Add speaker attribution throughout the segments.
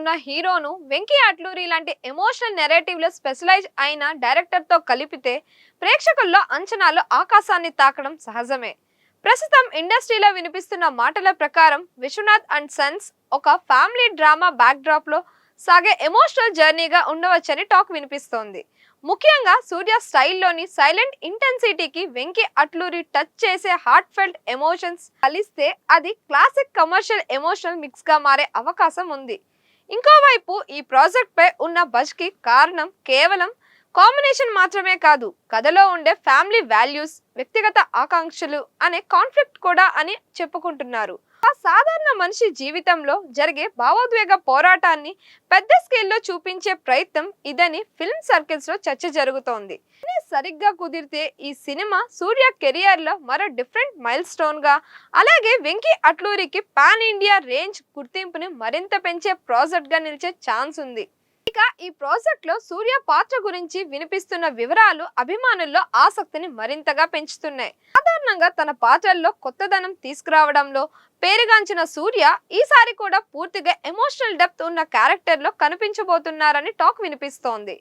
Speaker 1: ఉన్న హీరోను వెంకీ అట్లూరి లాంటి emotional narrative లో స్పెషలైజ్ అయిన డైరెక్టర్ తో కలిపితే ప్రేక్షకుల్లో అంచనాలు ఆకాశాన్ని తాకడం సహజమే. ప్రస్తుతం ఇండస్ట్రీలో వినిపిస్తున్న మాటల ప్రకారం విశ్వనాథ్ అండ్ సన్స్ ఒక ఫ్యామిలీ డ్రామా బ్యాక్ డ్రాప్ లో సాగే ఎమోషనల్ జర్నీగా ఉండవచ్చని టాక్ వినిపిస్తోంది. ముఖ్యంగా సూర్య స్టైల్లోని సైలెంట్ ఇంటెన్సిటీకి వెంకీ అట్లూరి టచ్ చేసే హార్ట్ ఫెల్ట్ ఎమోషన్స్ కలిస్తే అది క్లాసిక్ కమర్షియల్ ఎమోషనల్ మిక్స్ గా మారే అవకాశం ఉంది. ఇంకోవైపు ఈ ప్రాజెక్ట్ పై ఉన్న బజ్ కి కారణం కేవలం కాంబినేషన్ మాత్రమే కాదు, కథలో ఉండే ఫ్యామిలీ వాల్యూస్, వ్యక్తిగత ఆకాంక్షలు అనే కాన్ఫ్లిక్ట్ కూడా అని చెప్పుకుంటున్నారు. ఆ సాధారణ మనిషి జీవితంలో జరిగే భావోద్వేగ పోరాటాన్ని పెద్ద స్కేల్లో చూపించే ప్రయత్నం ఇదని ఫిల్మ్ సర్కిల్స్ లో చర్చ జరుగుతోంది. సరిగ్గా కుదిరితే ఈ సినిమా సూర్య కెరియర్ లో మరో డిఫరెంట్ మైల్ స్టోన్ గా, అలాగే వెంకీ అట్లూరికి పాన్ ఇండియా రేంజ్ గుర్తింపుని మరింత పెంచే ప్రాజెక్ట్ గా నిలిచే ఛాన్స్ ఉంది. ఇక ఈ ప్రాజెక్ట్ లో సూర్య పాత్ర గురించి వినిపిస్తున్న వివరాలు అభిమానుల్లో ఆసక్తిని మరింతగా పెంచుతున్నాయి. సాధారణంగా తన పాత్రల్లో కొత్తదనం తీసుకురావడంలో పేరుగాంచిన సూర్య ఈసారి కూడా పూర్తిగా ఎమోషనల్ డెప్త్ ఉన్న క్యారెక్టర్ లో కనిపించబోతున్నారని టాక్ వినిపిస్తోంది.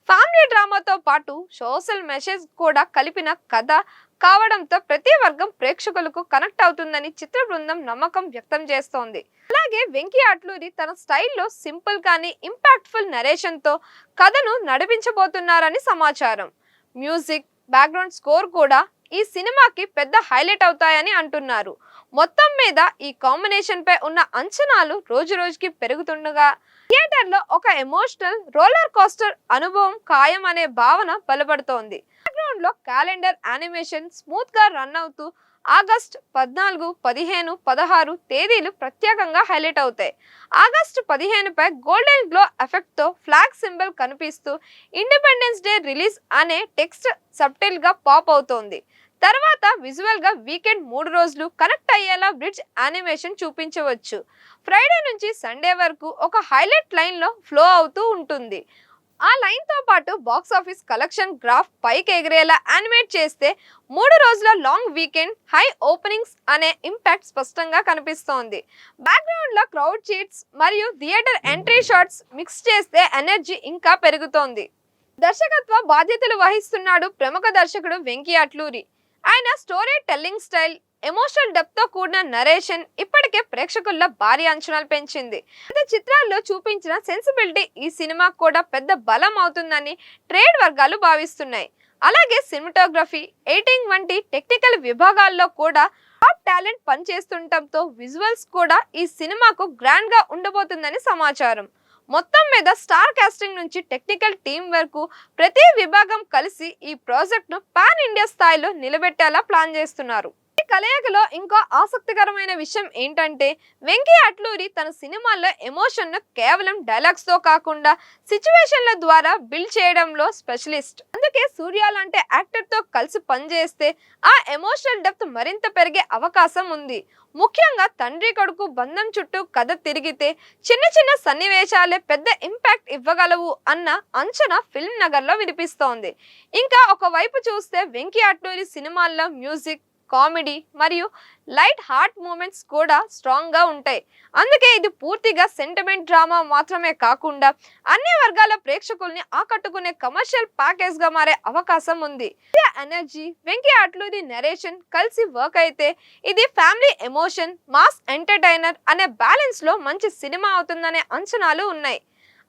Speaker 1: ఫ్యామిలీ డ్రామాతో పాటు సోషల్ మెసేజ్ కూడా కలిపిన కథ కావడంతో ప్రతి వర్గం ప్రేక్షకులకు కనెక్ట్ అవుతుందని చిత్ర బృందం నమ్మకం వ్యక్తం చేస్తోంది. అలాగే వెంకీ అట్లూరి తన స్టైల్లో సింపుల్ కానీ ఇంపాక్ట్ఫుల్ నరేషన్ తో కథను నడిపించబోతున్నారని సమాచారం. మ్యూజిక్, బ్యాక్గ్రౌండ్ స్కోర్ కూడా ఈ సినిమాకి పెద్ద హైలైట్ అవుతాయని అంటున్నారు. మొత్తం మీద ఈ కాంబినేషన్ పై ఉన్న అంచనాలు రోజు రోజుకి పెరుగుతుండగా థియేటర్ లో ఒక ఎమోషనల్ రోలర్ కోస్టర్ అనుభవం ఖాయం అనే భావన బలపడుతోంది. బ్యాక్గ్రౌండ్ లో క్యాలెండర్ యానిమేషన్ స్మూత్ గా రన్ అవుతూ ఆగస్టు 14, 15, 16 తేదీలు ప్రత్యేకంగా హైలైట్ అవుతాయి. ఆగస్టు 15 పై గోల్డెన్ గ్లో ఎఫెక్ట్ తో ఫ్లాగ్ సింబల్ కనిపిస్తూ ఇండిపెండెన్స్ డే రిలీజ్ అనే టెక్స్ట్ సబ్టైల్ గా పాప్ అవుతోంది. తర్వాత విజువల్ గా వీకెండ్ 3 రోజులు కనెక్ట్ అయ్యేలా బ్రిడ్జ్ యానిమేషన్ చూపించవచ్చు. ఫ్రైడే నుంచి సండే వరకు ఒక హైలైట్ లైన్ లో ఫ్లో అవుతూ ఉంటుంది. ఆ లైన్ తో పాటు బాక్స్ ఆఫీస్ కలెక్షన్ గ్రాఫ్ పైకి ఎగిరేలా యానిమేట్ చేస్తే 3 రోజుల లాంగ్ వీకెండ్ హై ఓపెనింగ్స్ అనే ఇంపాక్ట్ స్పష్టంగా కనిపిస్తోంది. బ్యాక్గ్రౌండ్ లో క్రౌడ్ చీట్స్ మరియు థియేటర్ ఎంట్రీ షాట్స్ మిక్స్ చేస్తే ఎనర్జీ ఇంకా పెరుగుతోంది. దర్శకత్వ బాధ్యతలు వహిస్తున్నాడు ప్రముఖ దర్శకుడు వెంకీ అట్లూరి. ఆయన story telling style, emotional depth తో కూడిన నరేషన్ ఇప్పటికే ప్రేక్షకుల్లో భారీ అంచనాలు పెంచింది. గత చిత్రాల్లో చూపించిన సెన్సిబిలిటీ ఈ సినిమా కూడా పెద్ద బలం అవుతుందని ట్రేడ్ వర్గాలు భావిస్తున్నాయి. అలాగే సినిమాటోగ్రఫీ, ఎడిటింగ్ వంటి టెక్నికల్ విభాగాల్లో కూడా టాప్ టాలెంట్ పనిచేస్తుండటంతో విజువల్స్ కూడా ఈ సినిమాకు గ్రాండ్ గా ఉండబోతుందని సమాచారం. మొత్తం మీద స్టార్ కాస్టింగ్ నుంచి టెక్నికల్ టీం వరకు ప్రతి విభాగం కలిసి ఈ ప్రాజెక్ట్ ను పాన్ ఇండియా స్థాయిలో నిలబెట్టేలా ప్లాన్ చేస్తున్నారు. ఈ కలయికలో ఇంకో ఆసక్తికరమైన విషయం ఏంటంటే వెంకీ అట్లూరి తన సినిమాల్లో ఎమోషన్ ను కేవలం డైలాగ్స్ తో కాకుండా సిచ్యువేషన్ల ద్వారా బిల్డ్ చేయడంలో స్పెషలిస్ట్. అందుకే సూర్య లాంటి యాక్టర్ తో కలిసి పనిచేస్తే ఆ ఎమోషనల్ డెప్త్ మరింత పెరిగే అవకాశం ఉంది. ముఖ్యంగా తండ్రి కొడుకు బంధం చుట్టూ కథ తిరిగితే చిన్న చిన్న సన్నివేశాలే పెద్ద ఇంపాక్ట్ ఇవ్వగలవు అన్న అంచనా ఫిల్మ్ నగర్ లో వినిపిస్తోంది. ఇంకా ఒకవైపు చూస్తే వెంకీ అట్లూరి సినిమాల్లో మ్యూజిక్, కామెడీ మరియు లైట్ హార్ట్ మూమెంట్స్ కూడా స్ట్రాంగ్ గా ఉంటాయి. అందుకే ఇది పూర్తిగా సెంటిమెంట్ డ్రామా మాత్రమే కాకుండా అన్ని వర్గాల ప్రేక్షకుల్ని ఆకట్టుకునే కమర్షియల్ ప్యాకేజ్ గా మారే అవకాశం ఉంది. ఎనర్జీ, వెంకీ అట్లూరి నరేషన్ కలిసి వర్క్ అయితే ఇది ఫ్యామిలీ ఎమోషన్, మాస్ ఎంటర్టైనర్ అనే బ్యాలెన్స్ లో మంచి సినిమా అవుతుందనే అంచనాలు ఉన్నాయి.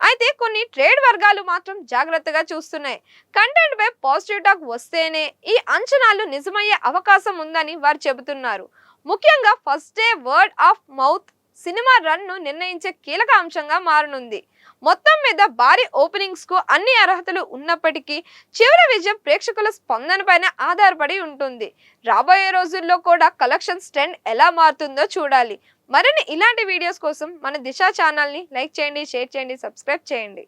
Speaker 1: అయితే కొన్ని ట్రేడ్ వర్గాలు మాత్రం జాగ్రత్తగా చూస్తున్నాయి. కంటెంట్ పై పాజిటివ్ టాక్ వస్తేనే ఈ అంచనాలు నిజమయ్యే అవకాశం ఉందని వారు చెబుతున్నారు. ముఖ్యంగా first day word of mouth cinema run ను నిర్ణయించే కీలక అంశంగా మారనుంది. మొత్తం మీద భారీ ఓపెనింగ్స్ కు అన్ని అర్హతలు ఉన్నప్పటికీ చివరి విజయం ప్రేక్షకుల స్పందన పైన ఆధారపడి ఉంటుంది. రాబోయే రోజుల్లో కూడా కలెక్షన్స్ ట్రెండ్ ఎలా మారుతుందో చూడాలి. మరిన్ని ఇలాంటి వీడియోస్ కోసం మన దిశ ఛానల్ ని లైక్ చేయండి, షేర్ చేయండి, సబ్స్క్రైబ్ చేయండి.